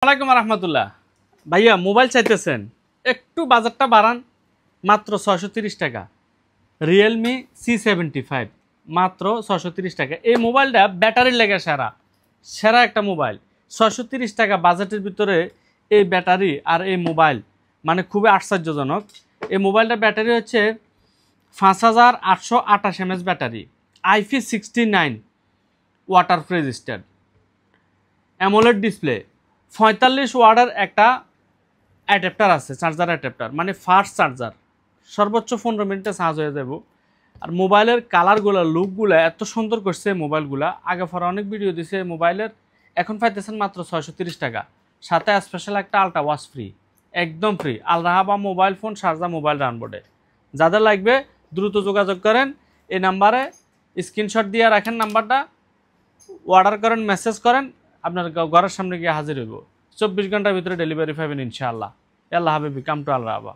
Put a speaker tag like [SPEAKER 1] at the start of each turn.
[SPEAKER 1] ওয়ালাইকুম রহমতুল্লাহ। ভাইয়া মোবাইল চাইতেছেন, একটু বাজারটা বাড়ান, মাত্র 630 টাকা। রিয়েলমি C75 মাত্র 630 টাকা। এই মোবাইলটা ব্যাটারির লেগে সেরা একটা মোবাইল। 630 টাকা বাজেটের ভিতরে এই ব্যাটারি আর এই মোবাইল মানে খুবই আশ্চর্যজনক। এই মোবাইলটা ব্যাটারি হচ্ছে 5828 mAh battery, IP69 water resistant, AMOLED display, 45 ওয়াটের একটা অ্যাডাপ্টার আছে, চার্জার অ্যাডাপ্টার, মানে ফাস্ট চার্জার, সর্বোচ্চ 15 মিনিটে চার্জ হয়ে যাব। আর মোবাইলের কালারগুলো, লুকগুলো এত সুন্দর করছে মোবাইলগুলো। আগে পরে অনেক ভিডিও দিছে মোবাইলের, এখন পাইতেছেন মাত্র 630 টাকা। সাথে স্পেশাল একটা আলট্রা ওয়াচ ফ্রি, একদম ফ্রি। আল রাহাবা মোবাইল ফোন, শারজা মোবাইল ডাউনবোর্ডে। যাদের লাগবে দ্রুত যোগাযোগ করেন এই নাম্বারে, স্ক্রিনশট দিয়ে রাখেন নাম্বারটা, অর্ডার করেন, মেসেজ করেন, আপনার ঘরের সামনে গিয়ে হাজির হইব। 24 ঘন্টার ভিতরে ডেলিভারি পাবেন ইনশাআল্লাহ। আল্লাহ হাবিবি, কাম টু আল রাহাবা।